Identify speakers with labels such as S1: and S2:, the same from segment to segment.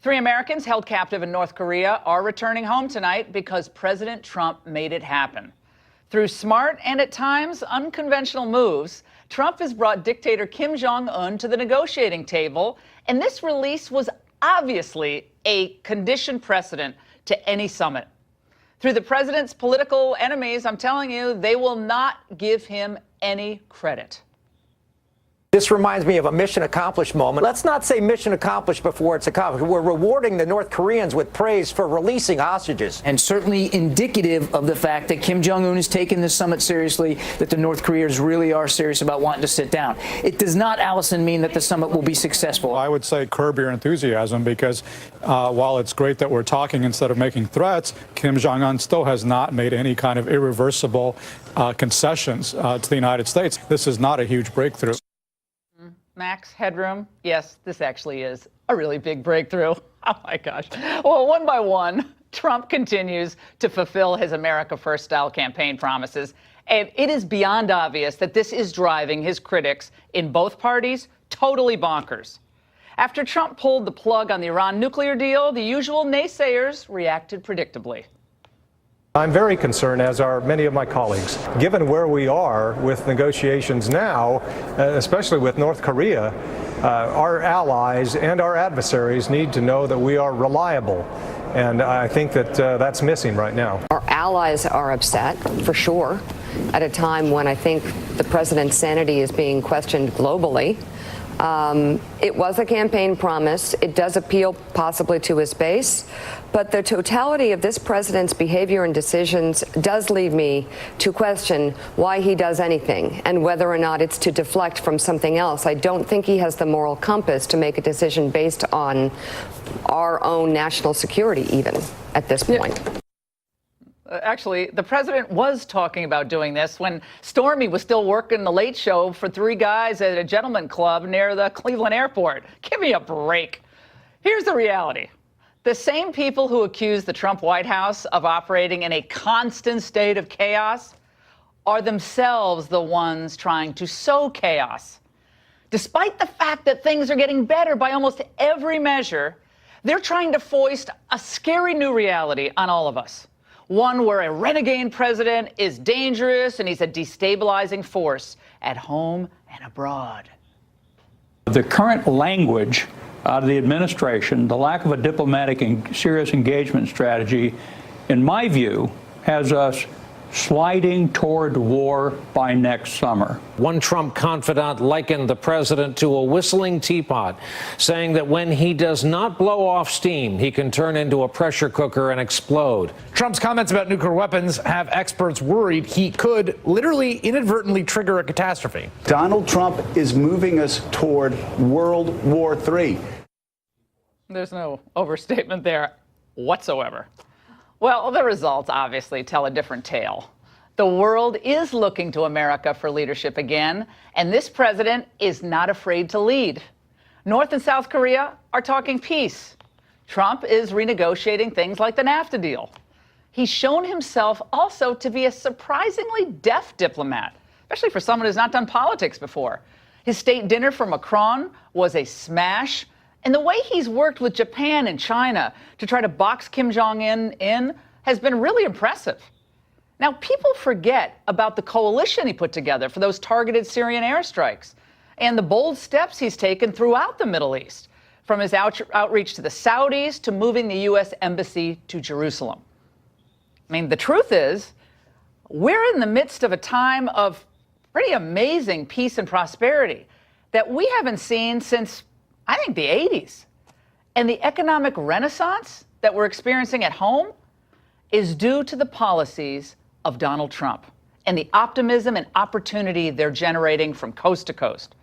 S1: 3 Americans held captive in North Korea are returning home tonight because President Trump made it happen. Through smart and at times unconventional moves, Trump has brought dictator Kim Jong-un to the negotiating table, and this release was obviously a conditioned precedent to any summit. Through the president's political enemies, I'm telling you, they will not give him any credit.
S2: This reminds me of a mission accomplished moment. Let's not say mission accomplished before it's accomplished. We're rewarding the North Koreans with praise for releasing hostages.
S3: And certainly indicative of the fact that Kim Jong-un has taken this summit seriously, that the North Koreans really are serious about wanting to sit down. It does not, Allison, mean that the summit will be successful.
S4: I would say curb your enthusiasm because while it's great that we're talking instead of making threats, Kim Jong-un still has not made any kind of irreversible concessions to the United States. This is not a huge breakthrough.
S1: Max, headroom, yes, this actually is a really big breakthrough. Oh, my gosh. Well, one by one, Trump continues to fulfill his America First style campaign promises. And it is beyond obvious that this is driving his critics in both parties totally bonkers. After Trump pulled the plug on the Iran nuclear deal, the usual naysayers reacted predictably.
S5: I'm very concerned, as are many of my colleagues. Given where we are with negotiations now, especially with North Korea, our allies and our adversaries need to know that we are reliable. And I think that that's missing right now.
S6: Our allies are upset, for sure, at a time when I think the president's sanity is being questioned globally. It was a campaign promise. It does appeal possibly to his base. But the totality of this president's behavior and decisions does lead me to question why he does anything and whether or not it's to deflect from something else. I don't think he has the moral compass to make a decision based on our own national security, even at this point.
S1: Actually, the president was talking about doing this when Stormy was still working the Late Show for 3 guys at a gentleman club near the Cleveland airport. Give me a break. Here's the reality. The same people who accuse the Trump White House of operating in a constant state of chaos are themselves the ones trying to sow chaos. Despite the fact that things are getting better by almost every measure, they're trying to foist a scary new reality on all of us. One where a renegade president is dangerous and he's a destabilizing force at home and abroad.
S7: The current language out of the administration, the lack of a diplomatic and serious engagement strategy, in my view, has us sliding toward war by next summer.
S8: One Trump confidant likened the president to a whistling teapot, saying that when he does not blow off steam, he can turn into a pressure cooker and explode.
S9: Trump's comments about nuclear weapons have experts worried he could literally inadvertently trigger a catastrophe.
S10: Donald Trump is moving us toward World War III.
S1: There's no overstatement there whatsoever. Well, the results obviously tell a different tale. The world is looking to America for leadership again, and this president is not afraid to lead. North and South Korea are talking peace. Trump is renegotiating things like the NAFTA deal. He's shown himself also to be a surprisingly deft diplomat, especially for someone who's not done politics before. His state dinner for Macron was a smash. And the way he's worked with Japan and China to try to box Kim Jong-un in has been really impressive. Now, people forget about the coalition he put together for those targeted Syrian airstrikes and the bold steps he's taken throughout the Middle East, from his outreach to the Saudis to moving the U.S. embassy to Jerusalem. I mean, the truth is, we're in the midst of a time of pretty amazing peace and prosperity that we haven't seen since, I think, the 80s. And the economic renaissance that we're experiencing at home is due to the policies of Donald Trump and the optimism and opportunity they're generating from coast to coast.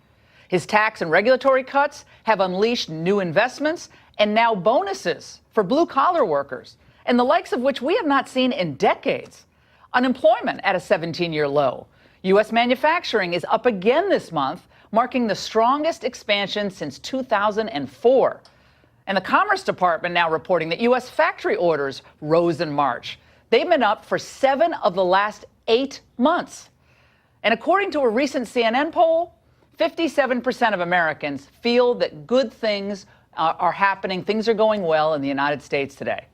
S1: His tax and regulatory cuts have unleashed new investments and now bonuses for blue-collar workers, and the likes of which we have not seen in decades. Unemployment at a 17-year low. U.S. manufacturing is up again this month, marking the strongest expansion since 2004. And the Commerce Department now reporting that U.S. factory orders rose in March. They've been up for 7 of the last 8 months. And according to a recent CNN poll, 57% of Americans feel that good things are happening. Things are going well in the United States today.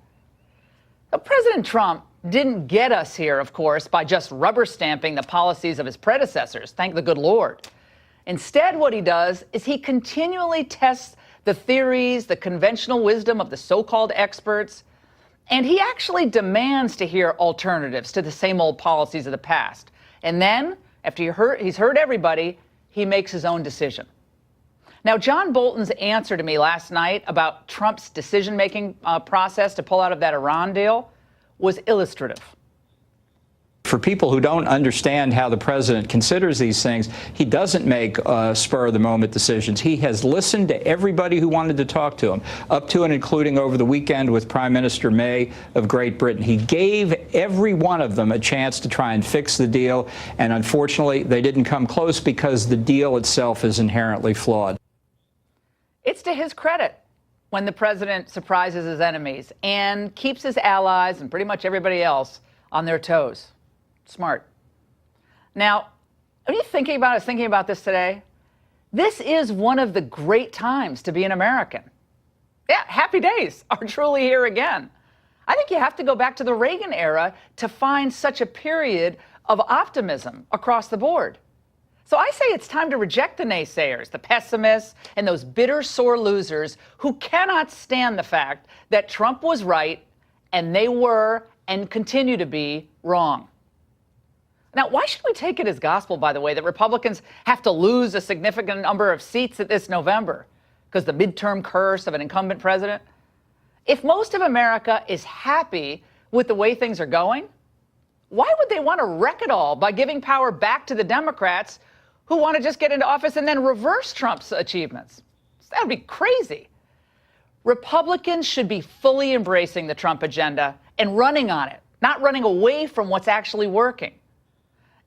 S1: But President Trump didn't get us here, of course, by just rubber stamping the policies of his predecessors. Thank the good Lord. Instead, what he does is he continually tests the theories, the conventional wisdom of the so-called experts, and he actually demands to hear alternatives to the same old policies of the past. And then, after he's heard everybody, he makes his own decision. Now, John Bolton's answer to me last night about Trump's decision-making process to pull out of that Iran deal was illustrative.
S11: For people who don't understand how the president considers these things, he doesn't make spur-of-the-moment decisions. He has listened to everybody who wanted to talk to him, up to and including over the weekend with Prime Minister May of Great Britain. He gave every one of them a chance to try and fix the deal, and unfortunately, they didn't come close because the deal itself is inherently flawed.
S1: It's to his credit when the president surprises his enemies and keeps his allies and pretty much everybody else on their toes. Smart. Now, are you thinking about this today? This is one of the great times to be an American. Yeah, happy days are truly here again. I think you have to go back to the Reagan era to find such a period of optimism across the board. So I say it's time to reject the naysayers, the pessimists, and those bitter, sore losers who cannot stand the fact that Trump was right and they were and continue to be wrong. Now, why should we take it as gospel, by the way, that Republicans have to lose a significant number of seats at this November because the midterm curse of an incumbent president? If most of America is happy with the way things are going, why would they want to wreck it all by giving power back to the Democrats who want to just get into office and then reverse Trump's achievements? That would be crazy. Republicans should be fully embracing the Trump agenda and running on it, not running away from what's actually working.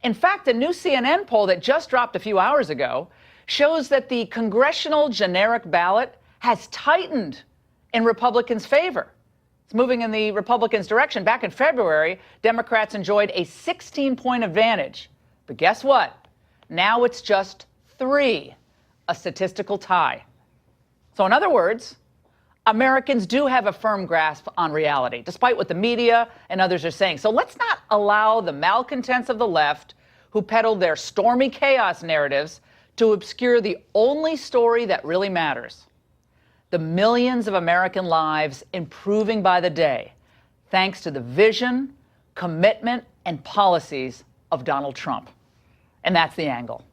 S1: In fact, a new CNN poll that just dropped a few hours ago shows that the congressional generic ballot has tightened in Republicans' favor. It's moving in the Republicans' direction. Back in February, Democrats enjoyed a 16-point advantage. But guess what? Now it's just 3, a statistical tie. So in other words, Americans do have a firm grasp on reality, despite what the media and others are saying. So let's not allow the malcontents of the left, who peddle their stormy chaos narratives, to obscure the only story that really matters: the millions of American lives improving by the day, thanks to the vision, commitment, and policies of Donald Trump. And that's the angle.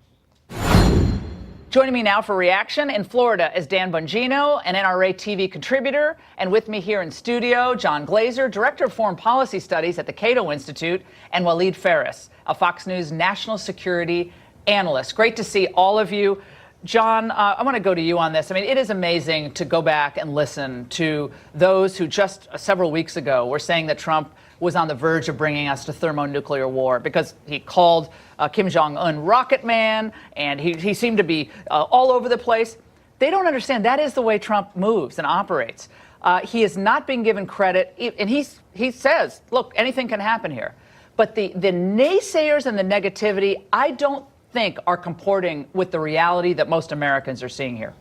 S1: Joining me now for reaction in Florida is Dan Bongino, an NRA TV contributor, and with me here in studio, John Glazer, Director of Foreign Policy Studies at the Cato Institute, and Waleed Phares, a Fox News national security analyst. Great to see all of you. John, I want to go to you on this. I mean, it is amazing to go back and listen to those who just several weeks ago were saying that Trump was on the verge of bringing us to thermonuclear war because he called Kim Jong-un Rocket Man, and he seemed to be all over the place. They don't understand that is the way Trump moves and operates. He is not being given credit, and he says, look, anything can happen here. But the naysayers and the negativity, I don't think are comporting with the reality that most Americans are seeing here.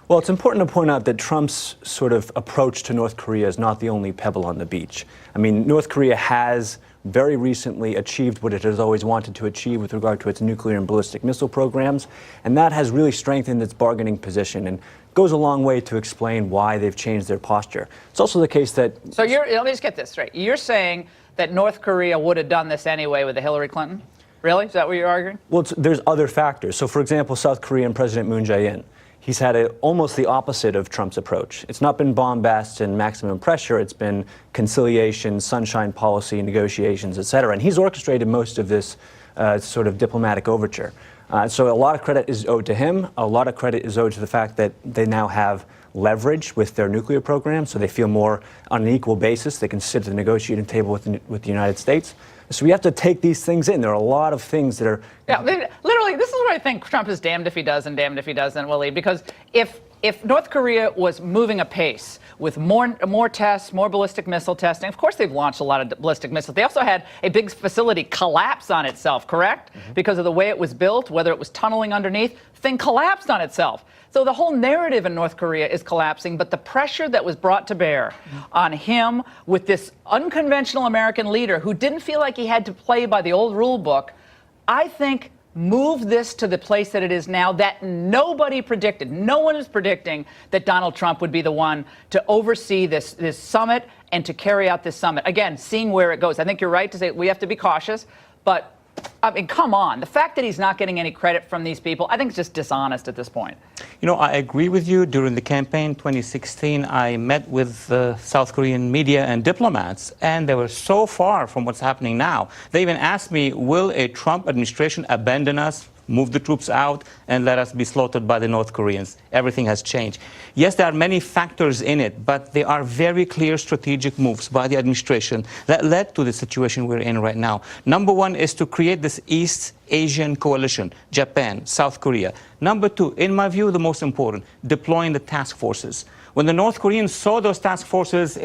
S12: Well, it's important to point out that Trump's sort of approach to North Korea is not the only pebble on the beach. I mean, North Korea has very recently achieved what it has always wanted to achieve with regard to its nuclear and ballistic missile programs, and that has really strengthened its bargaining position and goes a long way to explain why they've changed their posture. It's also the case that...
S1: So let me just get this straight. You're saying that North Korea would have done this anyway with the Hillary Clinton? Really? Is that what you're arguing?
S12: Well, there's other factors. So, for example, South Korean President Moon Jae-in. He's had almost the opposite of Trump's approach. It's not been bombast and maximum pressure. It's been conciliation, sunshine policy, negotiations, et cetera. And he's orchestrated most of this sort of diplomatic overture. So a lot of credit is owed to him. A lot of credit is owed to the fact that they now have leverage with their nuclear program, so they feel more on an equal basis. They can sit at the negotiating table with the United States. So we have to take these things in. There are a lot of things that are...
S1: Yeah, literally, this is what I think Trump is damned if he does and damned if he doesn't, Waleed, because if if North Korea was moving apace with more tests, more ballistic missile testing, of course they've launched a lot of ballistic missiles. They also had a big facility collapse on itself, correct? Because of the way it was built, whether it was tunneling underneath, thing collapsed on itself. So the whole narrative in North Korea is collapsing, but the pressure that was brought to bear on him with this unconventional American leader who didn't feel like he had to play by the old rule book, I think move this to the place that it is now that nobody predicted. No one is predicting that Donald Trump would be the one to oversee this summit and to carry out this summit. Again, seeing where it goes. I think you're right to say we have to be cautious, but I mean, come on. The fact that he's not getting any credit from these people, I think it's just dishonest at this point.
S13: You know, I agree with you. During the campaign 2016, I met with South Korean media and diplomats, and they were so far from what's happening now. They even asked me, will a Trump administration abandon us, move the troops out, and let us be slaughtered by the North Koreans? Everything has changed. Yes, there are many factors in it, but there are very clear strategic moves by the administration that led to the situation we're in right now. Number one is to create this East Asian coalition, Japan, South Korea. Number two, in my view, the most important, deploying the task forces. When the North Koreans saw those task forces,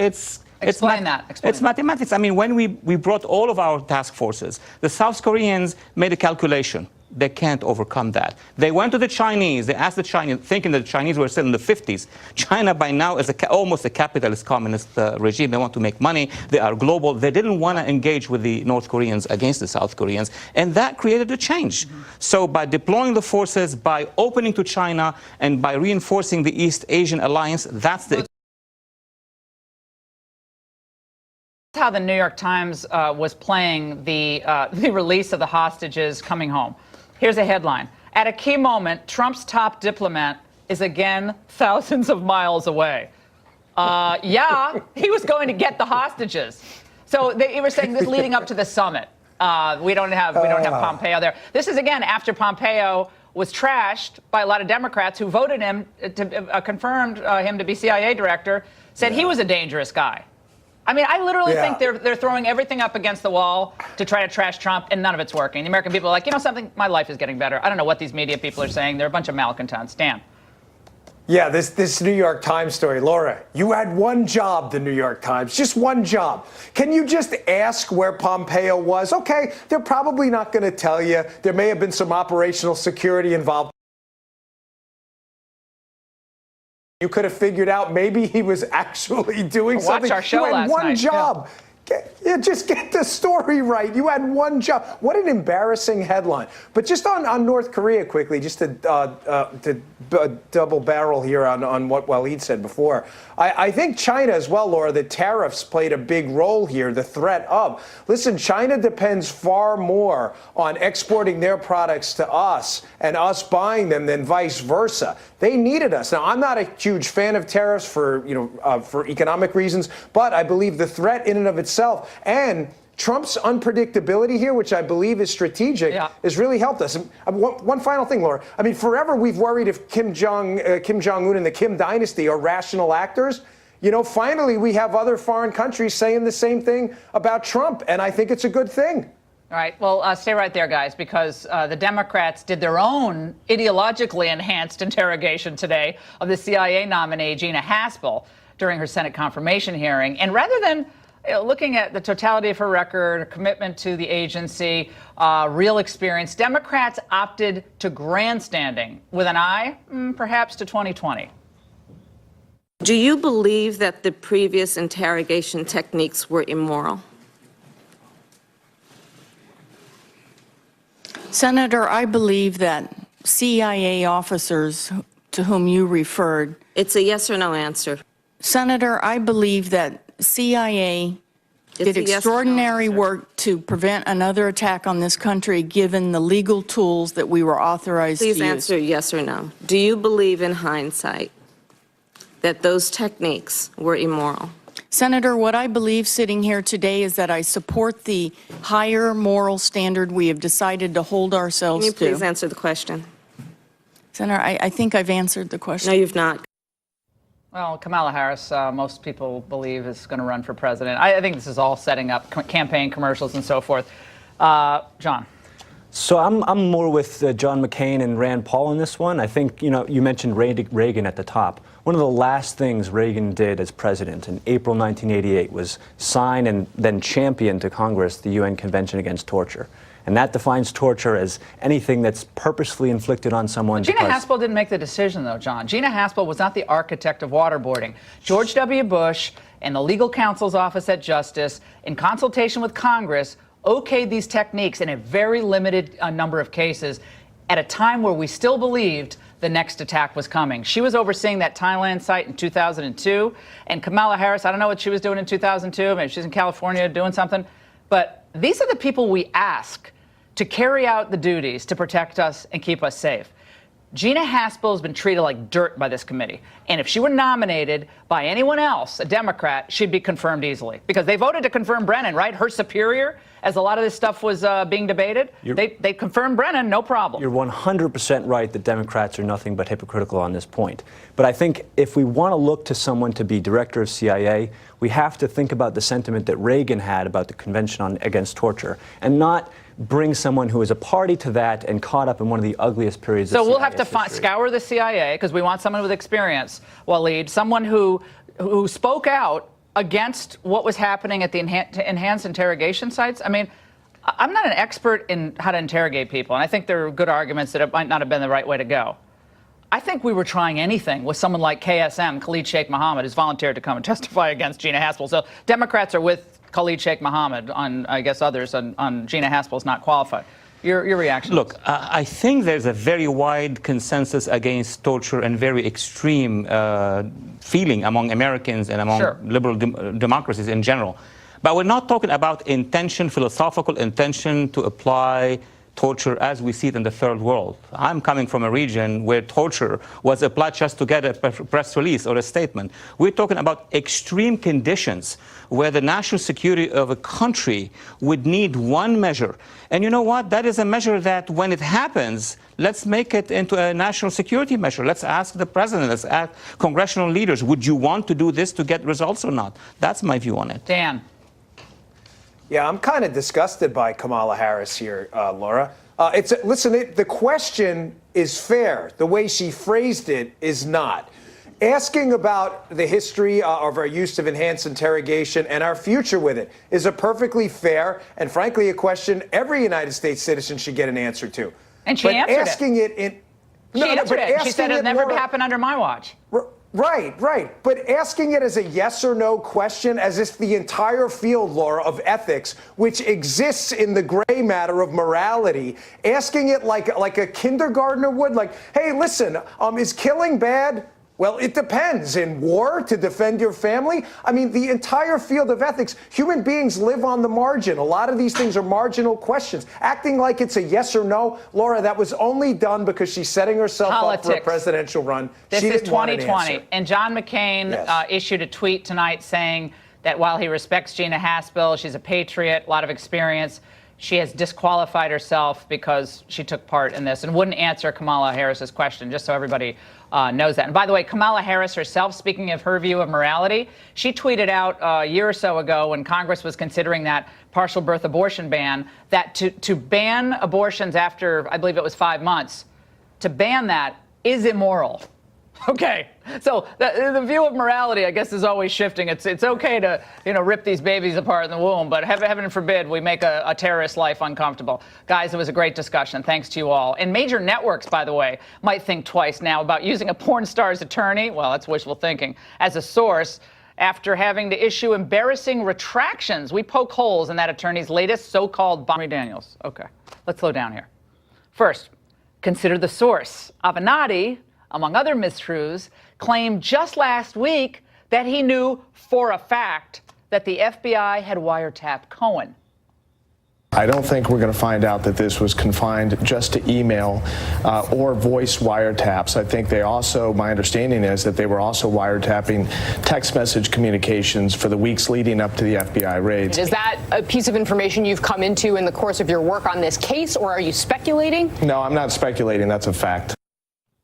S13: Explain mathematics. I mean, when we brought all of our task forces, the South Koreans made a calculation. They can't overcome that. They went to the Chinese. They asked the Chinese, thinking that the Chinese were still in the 50s. China by now is almost a capitalist communist regime. They want to make money. They are global. They didn't want to engage with the North Koreans against the South Koreans. And that created a change. So by deploying the forces, by opening to China, and by reinforcing the East Asian alliance, that's the...
S1: How the New York Times was playing the release of the hostages coming home. Here's a headline. At a key moment, Trump's top diplomat is again thousands of miles away. Yeah, he was going to get the hostages. So they were saying this leading up to the summit. We don't have Pompeo there. This is again after Pompeo was trashed by a lot of Democrats who voted him to confirmed him to be CIA director, said he was a dangerous guy. I mean, I literally think they're throwing everything up against the wall to try to trash Trump, and none of it's working. The American people are like, you know something? My life is getting better. I don't know what these media people are saying. They're a bunch of malcontents. Dan.
S2: Yeah, this New York Times story. Laura, you had one job, the New York Times, just one job. Can you just ask where Pompeo was? Okay, they're probably not going to tell you. There may have been some operational security involved. You could have figured out maybe he was actually doing something.
S1: Watch our show last night.
S2: You had one job. Just get the story right. You had one job. What an embarrassing headline. But just on North Korea quickly, just to double barrel here on what Waleed said before. I think China as well, Laura, the tariffs played a big role here, the threat of. Listen, China depends far more on exporting their products to us and us buying them than vice versa. They needed us. Now, I'm not a huge fan of tariffs for economic reasons, but I believe the threat in and of itself and Trump's unpredictability here, which I believe is strategic, has really helped us. And one final thing, Laura. I mean, forever we've worried if Kim Jong-un and the Kim dynasty are rational actors. You know, finally we have other foreign countries saying the same thing about Trump, and I think it's a good thing.
S1: All right. Well, stay right there, guys, because the Democrats did their own ideologically enhanced interrogation today of the CIA nominee, Gina Haspel, during her Senate confirmation hearing. And rather than looking at the totality of her record, commitment to the agency, real experience, Democrats opted to grandstanding with an eye, perhaps, to 2020.
S14: Do you believe that the previous interrogation techniques were immoral?
S15: Senator, I believe that CIA officers to whom you referred.
S14: It's a yes or no answer.
S15: Senator, I believe that CIA did extraordinary work to prevent another attack on this country, given the legal tools that we were authorized to use.
S14: Please answer yes or no. Do you believe in hindsight that those techniques were immoral?
S15: Senator, what I believe sitting here today is that I support the higher moral standard we have decided to hold ourselves to.
S14: Can you please answer the question?
S15: Senator, I think I've answered the question.
S14: No, you've not.
S1: Well, Kamala Harris, most people believe, is going to run for president. I think this is all setting up campaign commercials and so forth. John.
S12: So I'm more with John McCain and Rand Paul on this one. I think, you mentioned Reagan at the top. One of the last things Reagan did as president in April 1988 was sign and then champion to Congress the UN Convention Against Torture. And that defines torture as anything that's purposefully inflicted on someone.
S1: Gina Haspel didn't make the decision, though, John. Gina Haspel was not the architect of waterboarding. George W. Bush and the legal counsel's office at Justice, in consultation with Congress, okayed these techniques in a very limited number of cases at a time where we still believed the next attack was coming. She was overseeing that Thailand site in 2002, and Kamala Harris, I don't know what she was doing in 2002. Maybe she's in California doing something. But these are the people we ask to carry out the duties to protect us and keep us safe. Gina Haspel has been treated like dirt by this committee. And if she were nominated by anyone else, a Democrat, she'd be confirmed easily. Because they voted to confirm Brennan, right? Her superior, as a lot of this stuff was being debated. They confirmed Brennan, no problem.
S12: You're 100% right that Democrats are nothing but hypocritical on this point. But I think if we want to look to someone to be director of CIA, we have to think about the sentiment that Reagan had about the Convention against Torture, and not bring someone who is a party to that and caught up in one of the ugliest periods of CIA history.
S1: So we'll have to scour the CIA, because we want someone with experience, Waleed, someone who spoke out against what was happening at the enhanced interrogation sites. I mean, I'm not an expert in how to interrogate people, and I think there are good arguments that it might not have been the right way to go. I think we were trying anything with someone like KSM, Khalid Sheikh Mohammed, who's volunteered to come and testify against Gina Haspel. So Democrats are with Khalid Sheikh Mohammed, on, I guess, others on Gina Haspel's not qualified. Your reaction?
S13: Look, I think there's a very wide consensus against torture and very extreme feeling among Americans and among liberal democracies in general. But we're not talking about intention, philosophical intention to apply torture as we see it in the third world. I'm coming from a region where torture was applied just to get a press release or a statement. We're talking about extreme conditions where the national security of a country would need one measure. And you know what? That is a measure that when it happens, let's make it into a national security measure. Let's ask the president, let's ask congressional leaders, would you want to do this to get results or not? That's my view on it.
S1: Dan.
S2: Yeah, I'm kind of disgusted by Kamala Harris here, Laura. Listen, the question is fair. The way she phrased it is not. Asking about the history of our use of enhanced interrogation and our future with it is a perfectly fair and, frankly, a question every United States citizen should get an answer to.
S1: And she answered
S2: asking it in
S1: she answered it. She said it'll never happen under my watch.
S2: Right. But asking it as a yes or no question, as if the entire field, Laura, of ethics, which exists in the gray matter of morality, asking it like a kindergartner would, like, hey, listen, is killing bad? Well, it depends. In war, to defend your family? I mean, the entire field of ethics, human beings live on the margin. A lot of these things are marginal questions. Acting like it's a yes or no, Laura, that was only done because she's setting herself up for a presidential run.
S1: This is 2020. And John McCain issued a tweet tonight saying that while he respects Gina Haspel, she's a patriot, a lot of experience, she has disqualified herself because she took part in this and wouldn't answer Kamala Harris's question, just so everybody knows that. And by the way, Kamala Harris herself, speaking of her view of morality, she tweeted out a year or so ago when Congress was considering that partial birth abortion ban, that to ban abortions after, I believe it was 5 months, to ban that is immoral. Okay, so the view of morality, I guess, is always shifting. It's okay to rip these babies apart in the womb, but heaven forbid we make a terrorist life uncomfortable. Guys, it was a great discussion. Thanks to you all. And major networks, by the way, might think twice now about using a porn star's attorney, well, that's wishful thinking, as a source after having to issue embarrassing retractions. We poke holes in that attorney's latest so-called Daniels. Okay, let's slow down here. First, consider the source. Avenatti, among other mistruths, claimed just last week that he knew for a fact that the FBI had wiretapped Cohen.
S16: I don't think we're going to find out that this was confined just to email or voice wiretaps. I think my understanding is that they were also wiretapping text message communications for the weeks leading up to the FBI raids.
S17: Is that a piece of information you've come into in the course of your work on this case, or are you speculating?
S16: No, I'm not speculating. That's a fact.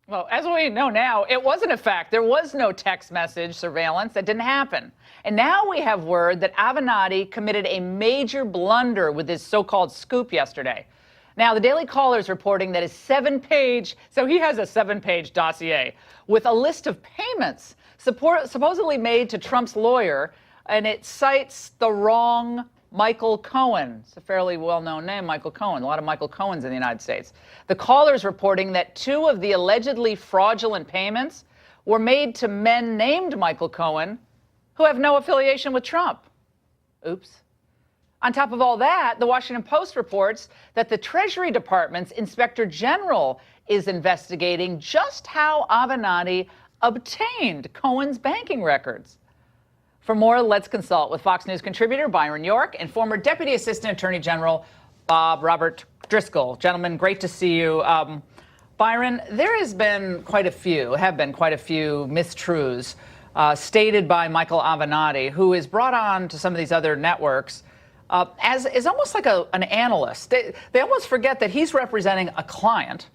S1: Well, as we know now, it wasn't a fact. There was no text message surveillance. That didn't happen. And now we have word that Avenatti committed a major blunder with his so-called scoop yesterday. Now, the Daily Caller is reporting that his 7-page, so he has a 7-page dossier with a list of payments supposedly made to Trump's lawyer, and it cites the wrong Michael Cohen. It's a fairly well-known name, Michael Cohen. A lot of Michael Cohens in the United States. The Caller is reporting that 2 of the allegedly fraudulent payments were made to men named Michael Cohen who have no affiliation with Trump. Oops. On top of all that, the Washington Post reports that the Treasury Department's Inspector General is investigating just how Avenatti obtained Cohen's banking records. For more, let's consult with Fox News contributor Byron York and former Deputy Assistant Attorney General Robert Driscoll. Gentlemen, great to see you. Byron, there have been quite a few mistruths stated by Michael Avenatti, who is brought on to some of these other networks as is almost like an analyst. They almost forget that he's representing a client,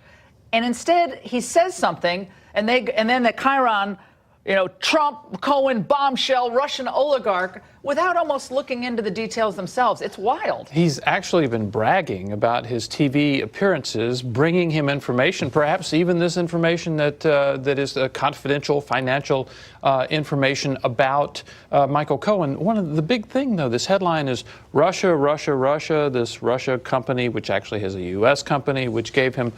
S1: and instead he says something, and then the chyron, Trump, Cohen, bombshell, Russian oligarch, without almost looking into the details themselves. It's wild.
S18: He's actually been bragging about his TV appearances, bringing him information, perhaps even this information that is confidential financial information about Michael Cohen. One of the big thing, though, this headline is Russia, Russia, Russia, this Russia company, which actually has a U.S. company, which gave him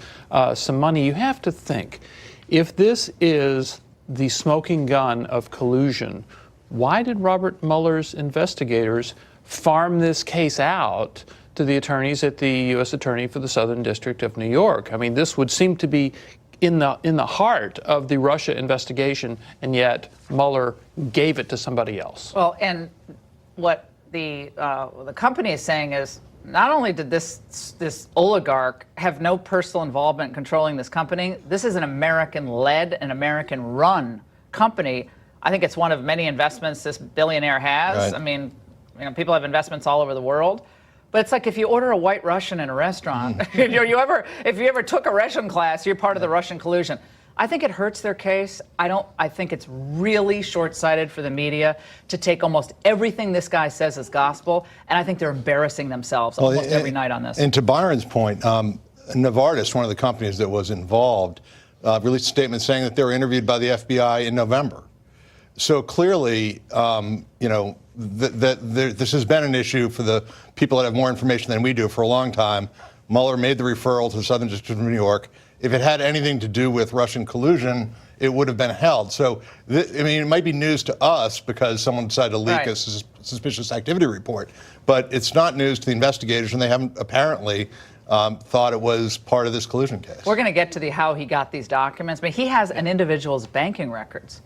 S18: some money. You have to think, if this is the smoking gun of collusion, why did Robert Mueller's investigators farm this case out to the attorneys at the U.S. Attorney for the Southern District of New York? I mean, this would seem to be in the heart of the Russia investigation, and yet Mueller gave it to somebody else.
S1: Well, and what the company is saying is, not only did this oligarch have no personal involvement in controlling this company, this is an American-led and American-run company. I think it's one of many investments this billionaire has. Right. I mean, people have investments all over the world. But it's like if you order a White Russian in a restaurant, if you ever took a Russian class, you're part of the Russian collusion. I think it hurts their case. I think it's really short-sighted for the media to take almost everything this guy says as gospel, and I think they're embarrassing themselves almost every night on this.
S19: And to Byron's point, Novartis, one of the companies that was involved, released a statement saying that they were interviewed by the FBI in November. So clearly, this has been an issue for the people that have more information than we do for a long time. Mueller made the referral to the Southern District of New York. If it had anything to do with Russian collusion, it would have been held. So, it might be news to us because someone decided to leak a suspicious activity report, but it's not news to the investigators, and they haven't apparently thought it was part of this collusion case.
S1: We're going to get to how he got these documents, but he has an individual's banking records.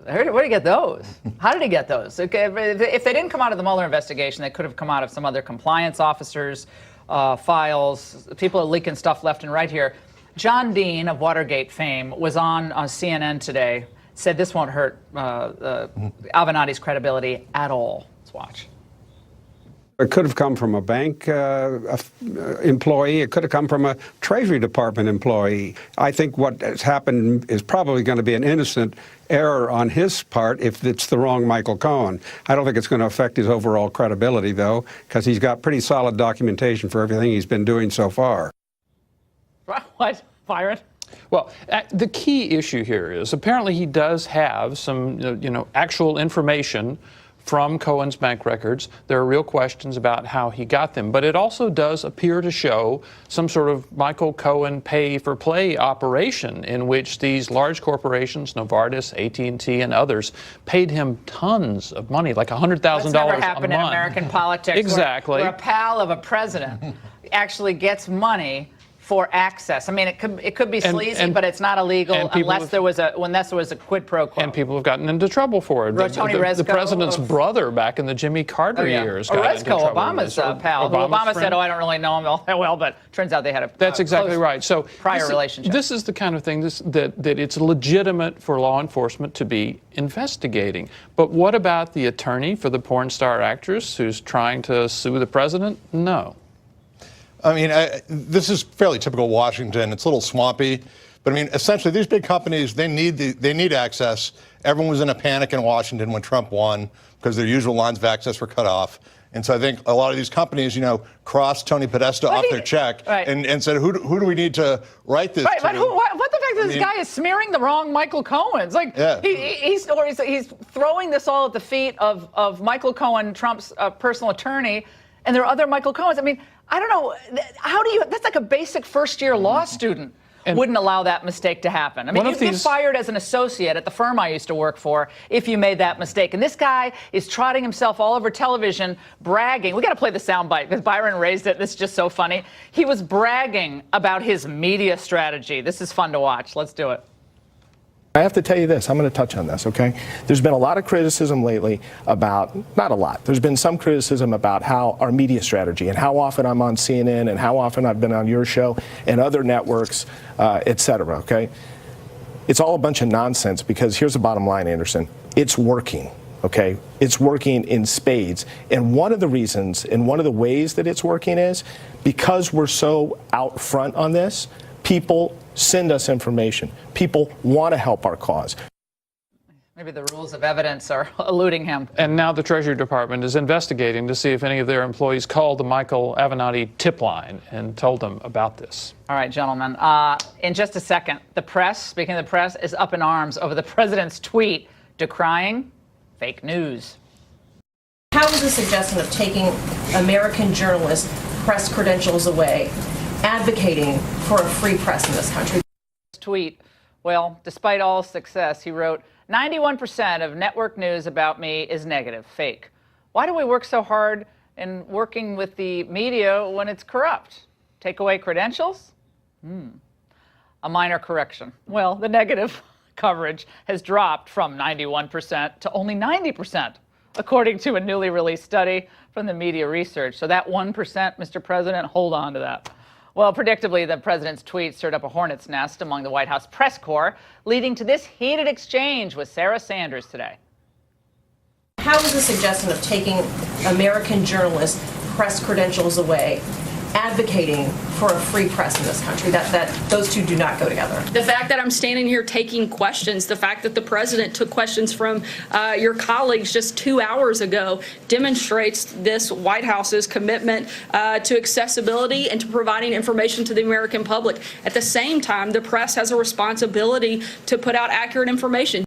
S1: Where did he get those? How did he get those? Okay, if they didn't come out of the Mueller investigation, they could have come out of some other compliance officers' files. People are leaking stuff left and right here. John Dean of Watergate fame was on CNN today, said this won't hurt Avenatti's credibility at all. Let's watch.
S20: It could have come from a bank employee. It could have come from a Treasury Department employee. I think what has happened is probably going to be an innocent error on his part if it's the wrong Michael Cohen. I don't think it's going to affect his overall credibility, though, because he's got pretty solid documentation for everything he's been doing so far.
S1: What, Byron?
S18: Well, the key issue here is apparently he does have some, actual information from Cohen's bank records. There are real questions about how he got them, but it also does appear to show some sort of Michael Cohen pay-for-play operation in which these large corporations, Novartis, AT&T, and others, paid him tons of money, like $100,000 a month.
S1: That's never happened in American politics.
S18: Exactly.
S1: Where a pal of a president actually gets money for access. I mean, it could be sleazy, but it's not illegal unless there was a quid pro quo.
S18: And people have gotten into trouble for it. The president's brother back in the Jimmy Carter years got into trouble.
S1: Obama's pal. Obama said, I don't really know him all that well, but turns out they had a
S18: That's exactly right. So
S1: prior relationship.
S18: This is the kind of thing that it's legitimate for law enforcement to be investigating. But what about the attorney for the porn star actress who's trying to sue the president? No.
S19: I mean, this is fairly typical Washington. It's a little swampy, but I mean, essentially, these big companies, they need access. Everyone was in a panic in Washington when Trump won because their usual lines of access were cut off. And so I think a lot of these companies, crossed Tony Podesta off their check and said, who do we need to write this to?
S1: But what the fact that this guy is smearing the wrong Michael Cohen's? Like, he's throwing this all at the feet of Michael Cohen, Trump's personal attorney, and there are other Michael Cohens. I mean, I don't know. That's like a basic first-year law student. Wouldn't allow that mistake to happen. I mean, you'd get fired as an associate at the firm I used to work for if you made that mistake. And this guy is trotting himself all over television, bragging. We got to play the soundbite because Byron raised it. This is just so funny. He was bragging about his media strategy. This is fun to watch. Let's do it.
S16: I have to tell you this, I'm going to touch on this, okay? There's been a lot of criticism lately about, not a lot, there's been some criticism about how our media strategy and how often I'm on CNN and how often I've been on your show and other networks, et cetera, okay? It's all a bunch of nonsense because here's the bottom line, Anderson. It's working, okay? It's working in spades. And one of the reasons and one of the ways that it's working is because we're so out front on this, people send us information. People want to help our cause.
S1: Maybe the rules of evidence are eluding him.
S18: And now the Treasury Department is investigating to see if any of their employees called the Michael Avenatti tip line and told them about this.
S1: All right, gentlemen. In just a second, the press, speaking of the press, is up in arms over the president's tweet decrying fake news.
S21: How is the suggestion of taking American journalists' press credentials away advocating for a free press in this country?
S1: Tweet. Well, despite all success, he wrote, 91% of network news about me is negative, fake. Why do we work so hard in working with the media when it's corrupt? Take away credentials? A minor correction. Well, the negative coverage has dropped from 91% to only 90%, according to a newly released study from the Media Research. So that 1%, Mr. President, hold on to that. Well, predictably, the president's tweet stirred up a hornet's nest among the White House press corps, leading to this heated exchange with Sarah Sanders today.
S21: How is the suggestion of taking American journalists' press credentials away advocating for a free press in this country? That those two do not go together.
S22: The fact that I'm standing here taking questions, the fact that the president took questions from your colleagues just 2 hours ago demonstrates this White House's commitment to accessibility and to providing information to the American public. At the same time, the press has a responsibility to put out accurate information.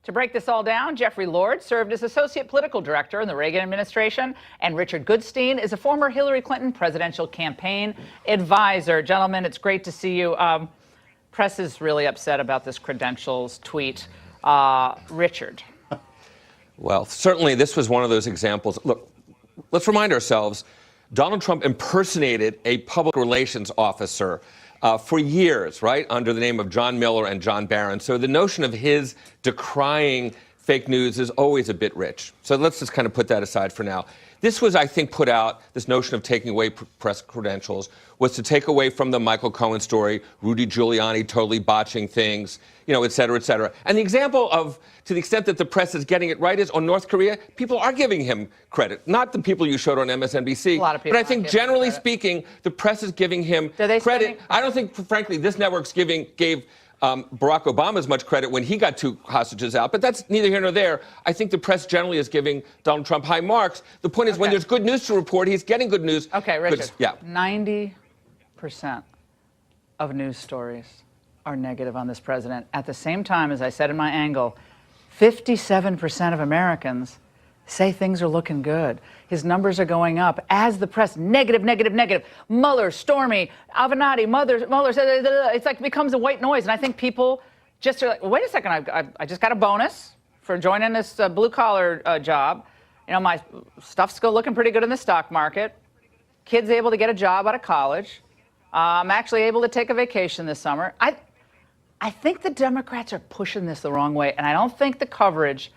S1: To break this all down, Jeffrey Lord served as Associate Political Director in the Reagan administration, and Richard Goodstein is a former Hillary Clinton presidential campaign advisor. Gentlemen, it's great to see you. Press is really upset about this credentials tweet. Richard.
S23: Well, certainly this was one of those examples. Look, let's remind ourselves, Donald Trump impersonated a public relations officer for years, right, under the name of John Miller and John Barron. So the notion of his decrying fake news is always a bit rich. So let's just kind of put that aside for now. This was, I think, put out, this notion of taking away press credentials, was to take away from the Michael Cohen story, Rudy Giuliani totally botching things, et cetera, et cetera. And the example of, to the extent that the press is getting it right, is on North Korea, people are giving him credit. Not the people you showed on MSNBC.
S1: A lot of people.
S23: But I think generally speaking, the press is giving him credit. I don't think, frankly, this network's gave Barack Obama as much credit when he got 2 hostages out, but that's neither here nor there. I think the press generally is giving Donald Trump high marks. The point is, when there's good news to report, he's getting good news.
S1: Okay, Richard.
S23: Yeah.
S1: 90% of news stories are negative on this president. At the same time, as I said in my angle, 57% of Americans say things are looking good. His numbers are going up as the press, negative, negative, negative. Mueller, Stormy, Avenatti, Mueller, it's like becomes a white noise. And I think people just are like, wait a second, I just got a bonus for joining this blue-collar job. My stuff's still looking pretty good in the stock market. Kids able to get a job out of college. I'm actually able to take a vacation this summer. I think the Democrats are pushing this the wrong way, and I don't think the coverage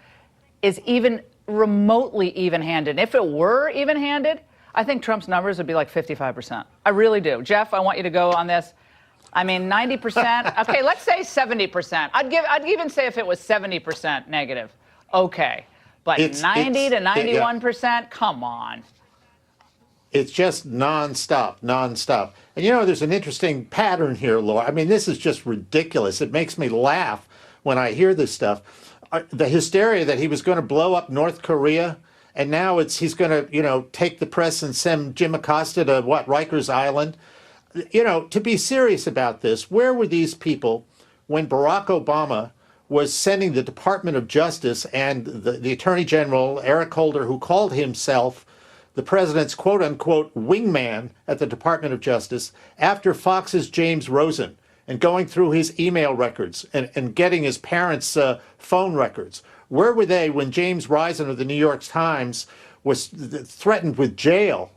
S1: is even remotely even-handed. If it were even-handed, I think Trump's numbers would be like 55%. I really do. Jeff, I want you to go on this. I mean, 90%. Okay, let's say 70%. I'd even say if it was 70% negative. Okay, but 90 to 91%. Come on.
S24: It's just nonstop. And there's an interesting pattern here, Laura. I mean, this is just ridiculous. It makes me laugh when I hear this stuff. The hysteria that he was going to blow up North Korea and now he's going to, take the press and send Jim Acosta to Rikers Island. To be serious about this, where were these people when Barack Obama was sending the Department of Justice and the Attorney General, Eric Holder, who called himself the president's quote-unquote wingman at the Department of Justice, after Fox's James Rosen, and going through his email records and getting his parents' phone records? Where were they when James Risen of the New York Times was threatened with jail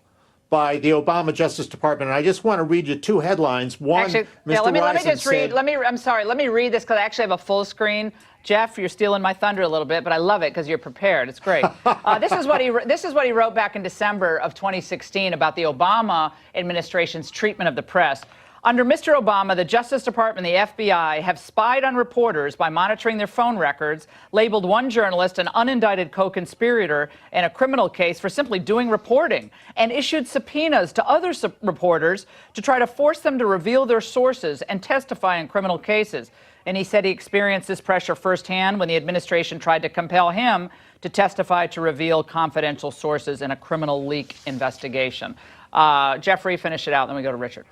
S24: by the Obama Justice Department? And I just want to read you two headlines. One,
S1: actually,
S24: Mr.
S1: let me
S24: Risen
S1: just read.
S24: said,
S1: I'm sorry. Let me read this because I actually have a full screen. Jeff, you're stealing my thunder a little bit, but I love it because you're prepared. It's great. This is what he wrote back in December of 2016 about the Obama administration's treatment of the press. Under Mr. Obama, the Justice Department and the FBI have spied on reporters by monitoring their phone records, labeled one journalist an unindicted co-conspirator in a criminal case for simply doing reporting, and issued subpoenas to other reporters to try to force them to reveal their sources and testify in criminal cases. And he said he experienced this pressure firsthand when the administration tried to compel him to testify to reveal confidential sources in a criminal leak investigation. Jeffrey, finish it out, then we go to Richard.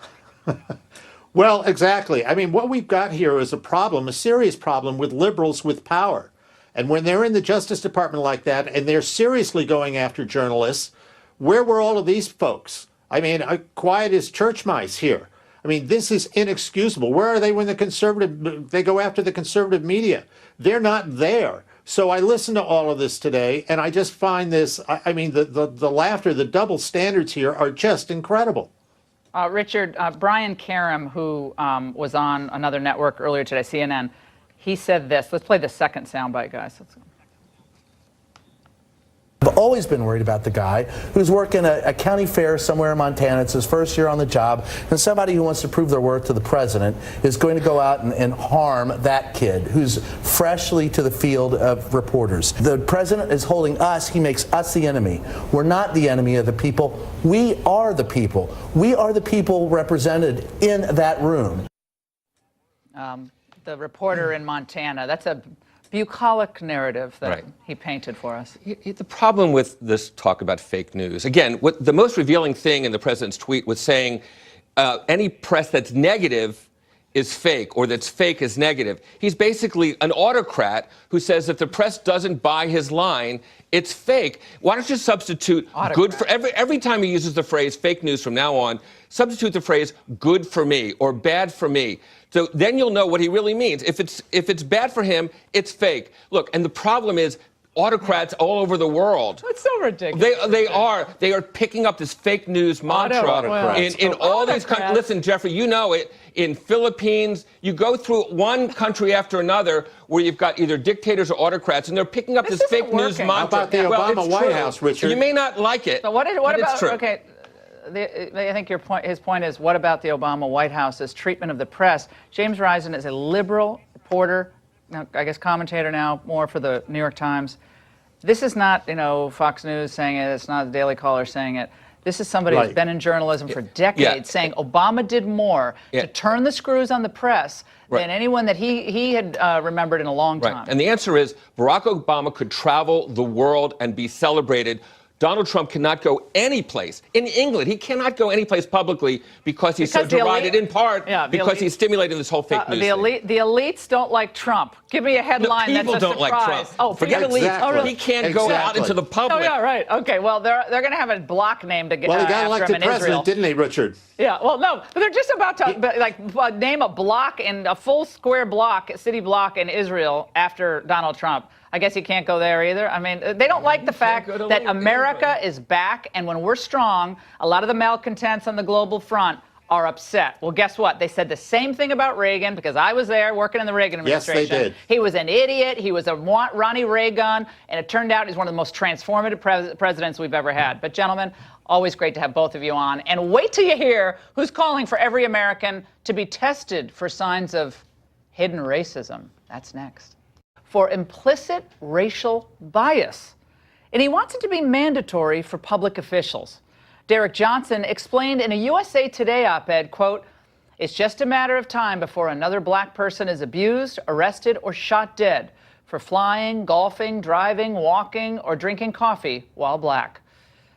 S24: Well, exactly. I mean, what we've got here is a serious problem with liberals with power. And when they're in the Justice Department like that, and they're seriously going after journalists, where were all of these folks? I mean, quiet as church mice here. I mean, this is inexcusable. Where are they when they go after the conservative media? They're not there. So I listened to all of this today, and I just find this, the laughter, the double standards here are just incredible.
S1: Richard, Brian Karam, who was on another network earlier today, CNN, he said this. Let's play the second soundbite, guys.
S3: I've always been worried about the guy who's working a county fair somewhere in Montana. It's his first year on the job, and somebody who wants to prove their worth to the president is going to go out and harm that kid who's freshly to the field of reporters. The president is holding us. He makes us the enemy. We're not the enemy of the people. We are the people. We are the people represented in that room.
S1: The reporter in Montana, that's a bucolic narrative that he painted for us.
S23: The problem with this talk about fake news, again, the most revealing thing in the president's tweet was saying any press that's negative is fake, or that's fake is negative. He's basically an autocrat who says if the press doesn't buy his line, it's fake. Why don't you substitute good for every time he uses the phrase fake news from now on, substitute the phrase good for me or bad for me. So then you'll know what he really means. If it's bad for him, it's fake. Look, and the problem is autocrats all over the world.
S1: That's so ridiculous.
S23: They are picking up this fake news mantra in all these countries. Listen, Jeffrey, you know it. In Philippines, you go through one country after another where you've got either dictators or autocrats, and they're picking up this fake news mantra.
S24: How about the Obama White House, Richard?
S23: You may not like it.
S1: So what about?
S23: True.
S1: Okay. I think his point is, what about the Obama White House's treatment of the press? James Risen is a liberal reporter, I guess commentator now, more for the New York Times. This is not, Fox News saying it. It's not the Daily Caller saying it. This is somebody who's been in journalism for decades saying Obama did more to turn the screws on the press than anyone that he had remembered in a long time.
S23: And the answer is Barack Obama could travel the world and be celebrated. Donald Trump cannot go any place. In England, he cannot go any place publicly because he's so derided, in part because he's stimulating this whole fake news thing.
S1: The elites don't like Trump. Give me a headline that's a surprise.
S23: People don't like Trump.
S1: Oh,
S23: forget
S1: elites.
S23: Exactly. Oh, really? He can't go out into the public.
S1: Oh, yeah, right. Okay, well, they're going to have a block named to get
S24: Well, he got
S1: after him
S24: elected
S1: in
S24: president,
S1: Israel.
S24: didn't he, Richard?
S1: Yeah, well, no, but they're just about to name a block, a full square block, city block in Israel after Donald Trump. I guess he can't go there either. I mean, they don't like the fact that America is back, and when we're strong, a lot of the malcontents on the global front are upset. Well, guess what? They said the same thing about Reagan, because I was there working in the Reagan administration.
S24: Yes, they did.
S1: He was an idiot. He was a Ronnie Reagan, and it turned out he's one of the most transformative presidents we've ever had. But gentlemen, always great to have both of you on. And wait till you hear who's calling for every American to be tested for signs of hidden racism. That's next. For implicit racial bias. And he wants it to be mandatory for public officials. Derek Johnson explained in a USA Today op-ed, quote, "It's just a matter of time before another black person is abused, arrested, or shot dead for flying, golfing, driving, walking, or drinking coffee while black.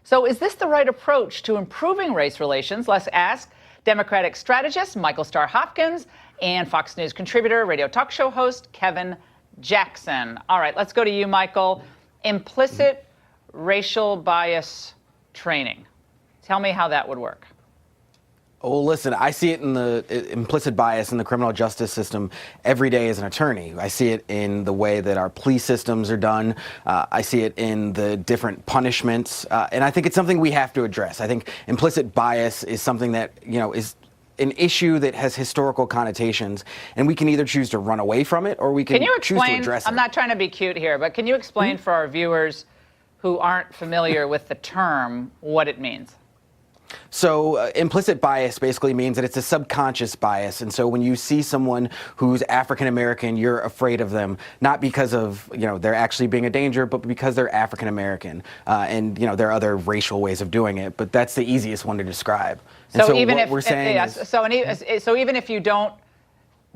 S1: So is this the right approach to improving race relations? Let's ask Democratic strategist Michael Starr Hopkins and Fox News contributor, radio talk show host Kevin Jackson. All right, let's go to you, Michael. Implicit racial bias training. Tell me how that would work.
S4: Well, listen, I see it in the implicit bias in the criminal justice system every day as an attorney. I see it in the way that our police systems are done. I see it in the different punishments. And I think it's something we have to address. I think implicit bias is something that, is an issue that has historical connotations, and we can either choose to run away from it or we can choose to address it.
S1: I'm not trying to be cute here, but can you explain for our viewers who aren't familiar with the term what it means?
S4: So implicit bias basically means that it's a subconscious bias. And so when you see someone who's African American, you're afraid of them, not because of, they're actually being a danger, but because they're African American. And, there are other racial ways of doing it, but that's the easiest one to describe. And so
S1: even
S4: what
S1: if
S4: we're saying is,
S1: so even if you don't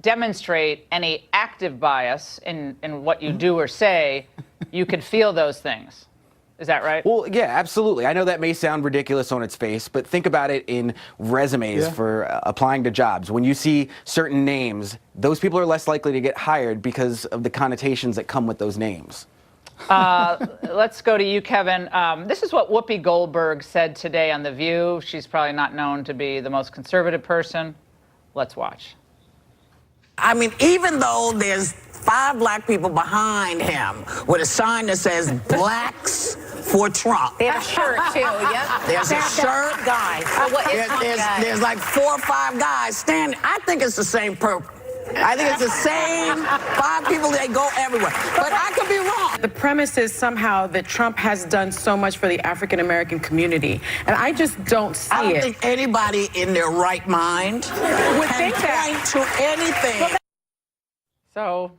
S1: demonstrate any active bias in what you do or say, you could feel those things. Is that right?
S4: Well, yeah, absolutely. I know that may sound ridiculous on its face, but think about it in resumes for applying to jobs. When you see certain names, those people are less likely to get hired because of the connotations that come with those names.
S1: Let's go to you, Kevin. This is what Whoopi Goldberg said today on The View. She's probably not known to be the most conservative person. Let's watch.
S5: I mean, even though there's 5 black people behind him with a sign that says "Blacks for Trump."
S21: They have a shirt too. Yep.
S5: There's a shirt.
S21: Guys.
S5: There's like 4 or 5 guys standing. I think it's the same purpose. I think it's the same 5 people. They go everywhere. But I could be wrong.
S6: The premise is somehow that Trump has done so much for the African American community, and I just don't see it.
S5: I don't think anybody in their right mind
S6: would think
S5: point to anything.
S1: So,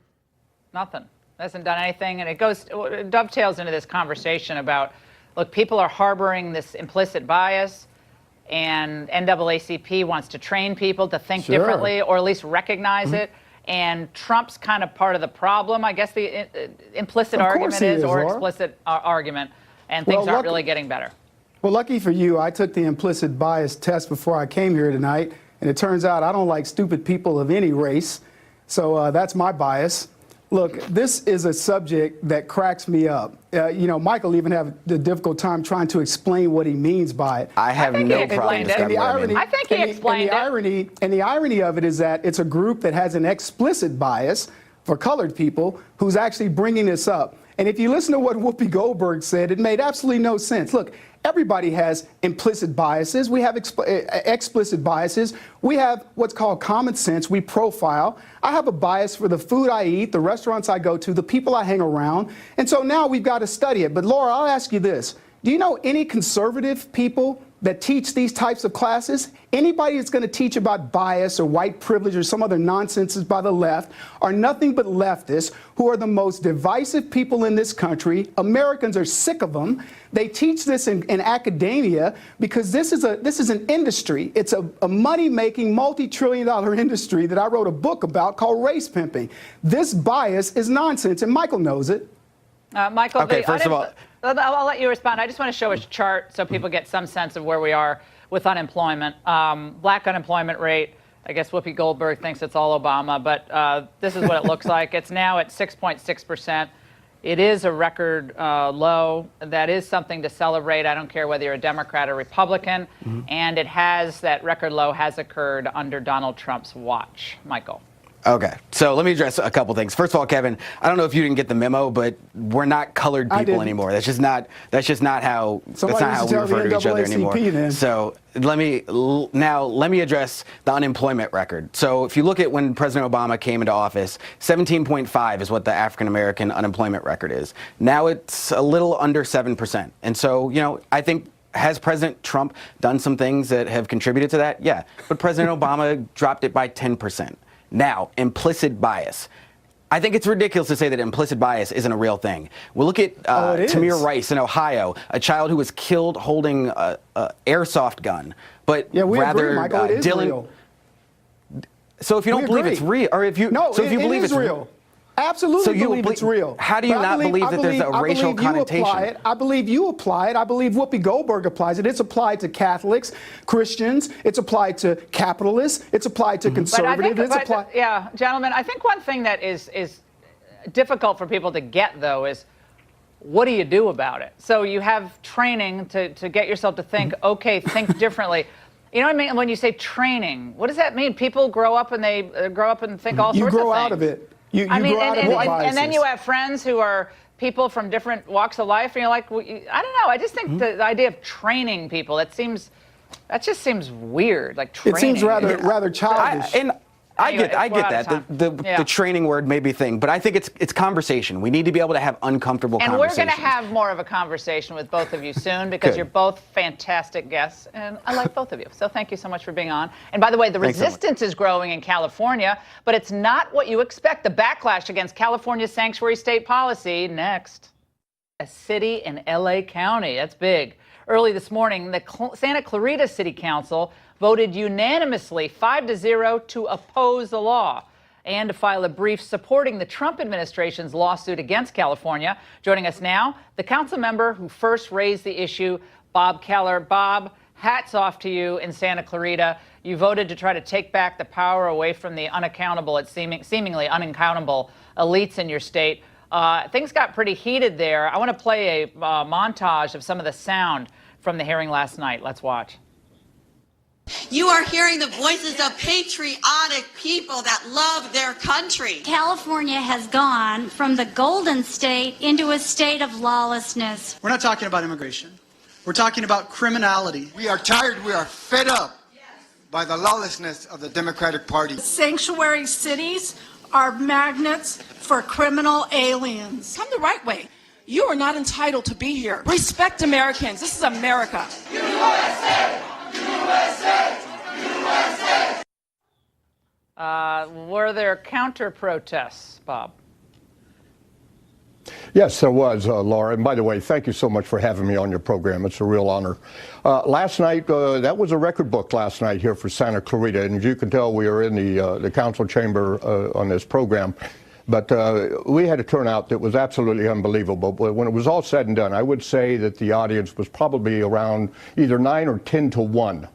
S1: nothing. Hasn't done anything, and it dovetails into this conversation about, look, people are harboring this implicit bias, and NAACP wants to train people to think differently, or at least recognize it. And Trump's kind of part of the problem, I guess the implicit argument is, or explicit argument, and things aren't really getting better.
S7: Well, lucky for you, I took the implicit bias test before I came here tonight, and it turns out I don't like stupid people of any race, so that's my bias. Look, this is a subject that cracks me up. Michael even have the difficult time trying to explain what he means by it.
S4: I have no problem.
S1: I think he explained it.
S7: And the irony of it is that it's a group that has an explicit bias for colored people who's actually bringing this up. And if you listen to what Whoopi Goldberg said, it made absolutely no sense. Look, everybody has implicit biases. We have explicit biases. We have what's called common sense. We profile. I have a bias for the food I eat, the restaurants I go to, the people I hang around. And so now we've got to study it. But Laura, I'll ask you this. Do you know any conservative people that teach these types of classes? Anybody that's going to teach about bias or white privilege or some other nonsenses by the left are nothing but leftists who are the most divisive people in this country. Americans are sick of them. They teach this in academia because this is an industry. It's a money-making, multi-trillion-dollar industry that I wrote a book about called Race Pimping. This bias is nonsense, and Michael knows it.
S1: Michael,
S4: okay, first of all,
S1: I'll let you respond. I just want to show a chart so people get some sense of where we are with unemployment. Black unemployment rate, I guess Whoopi Goldberg thinks it's all Obama, but this is what it looks like. It's now at 6.6%. It is a record low. That is something to celebrate. I don't care whether you're a Democrat or Republican. And that record low has occurred under Donald Trump's watch. Michael.
S4: Okay, so let me address a couple things. First of all, Kevin, I don't know if you didn't get the memo, but we're not colored people anymore. That's just not how we refer to each other anymore. Then. So let me address the unemployment record. So if you look at when President Obama came into office, 17.5 is what the African American unemployment record is. Now it's a little under 7%. And so, I think, has President Trump done some things that have contributed to that? Yeah, but President Obama dropped it by 10%. Now, implicit bias. I think it's ridiculous to say that implicit bias isn't a real thing. We'll look at Tamir Rice in Ohio, a child who was killed holding an airsoft gun. But
S7: agree, Michael, it is real.
S4: So if you don't believe it's real, or if you,
S7: no,
S4: so if you believe
S7: it's real. Absolutely
S4: So you
S7: believe it's real.
S4: How do you not believe that there's a racial connotation?
S7: I believe you apply it. I believe Whoopi Goldberg applies it. It's applied to Catholics, Christians. It's applied to capitalists. It's applied to conservatives.
S1: Yeah, gentlemen, I think one thing that is difficult for people to get, though, is what do you do about it? So you have training to get yourself to think, okay, think differently. You know what I mean? When you say training, what does that mean? People grow up and they grow up and think all sorts of things.
S7: You grow out of it. You
S1: I mean,
S7: grow out of the biases.
S1: and then you have friends who are people from different walks of life, and you're like, well, I don't know. I just think the idea of training people, that just seems weird. Like training.
S7: It seems rather childish.
S4: I get that. The training word may be a thing, but I think it's conversation. We need to be able to have uncomfortable conversations.
S1: And we're going to have more of a conversation with both of you soon because you're both fantastic guests, and I like both of you. So thank you so much for being on. And by the way, the resistance is growing in California, but it's not what you expect. The backlash against California's sanctuary state policy next. A city in LA County. That's big. Early this morning, the Santa Clarita City Council voted unanimously 5-0 to oppose the law and to file a brief supporting the Trump administration's lawsuit against California. Joining us now, the council member who first raised the issue, Bob Keller. Bob, hats off to you in Santa Clarita. You voted to try to take back the power away from the seemingly unaccountable elites in your state. Things got pretty heated there. I want to play a montage of some of the sound from the hearing last night. Let's watch.
S8: You are hearing the voices of patriotic people that love their country.
S9: California has gone from the Golden State into a state of lawlessness.
S10: We're not talking about immigration. We're talking about criminality.
S11: We are tired, we are fed up by the lawlessness of the Democratic Party.
S25: Sanctuary cities are magnets for criminal aliens.
S26: Come the right way. You are not entitled to be here. Respect Americans. This is America.
S8: USA! USA! USA!
S1: Were there counter protests, Bob?
S27: Yes, there was, Laura. And by the way, thank you so much for having me on your program. It's a real honor. Last night, that was a record book last night here for Santa Clarita. And as you can tell, we are in the council chamber on this program. But we had a turnout that was absolutely unbelievable. But when it was all said and done, I would say that the audience was probably around either 9 or 10 to 1.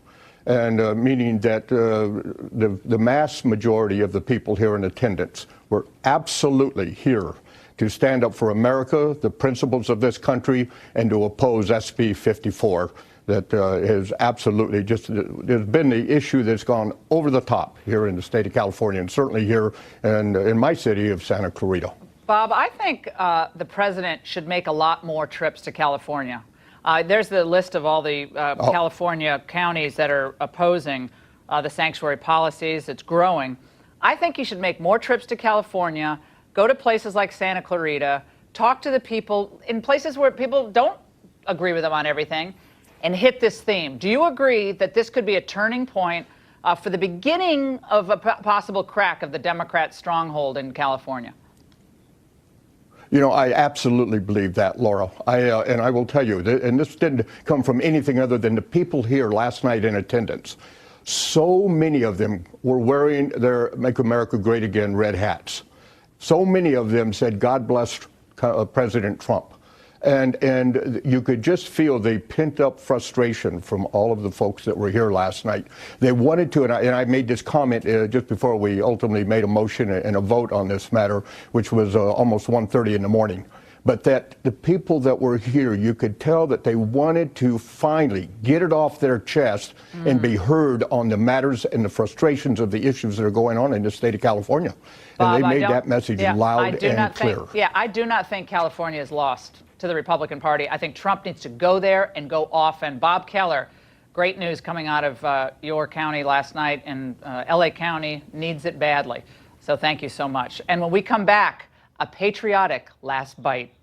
S27: And meaning that the mass majority of the people here in attendance were absolutely here to stand up for America, the principles of this country, and to oppose SB 54. That is absolutely there's been the issue that's gone over the top here in the state of California, and certainly here in my city of Santa Clarita.
S1: Bob, I think the president should make a lot more trips to California. There's the list of all the California counties that are opposing the sanctuary policies. It's growing. I think he should make more trips to California, go to places like Santa Clarita, talk to the people in places where people don't agree with him on everything, and hit this theme. Do you agree that this could be a turning point for the beginning of a possible crack of the Democrat stronghold in California?
S27: You know, I absolutely believe that, Laura. And I will tell you, and this didn't come from anything other than the people here last night in attendance. So many of them were wearing their Make America Great Again red hats. So many of them said, God bless President Trump. And you could just feel the pent-up frustration from all of the folks that were here last night. They wanted to, and I made this comment just before we ultimately made a motion and a vote on this matter, which was almost 1:30 in the morning. But that the people that were here, you could tell that they wanted to finally get it off their chest and be heard on the matters and the frustrations of the issues that are going on in the state of California.
S1: Bob,
S27: and they made that message loud and clear.
S1: I do not think California is lost to the Republican Party. I think Trump needs to go there and go off. And Bob Keller, great news coming out of your county last night, and LA County needs it badly. So thank you so much. And when we come back, a patriotic last bite.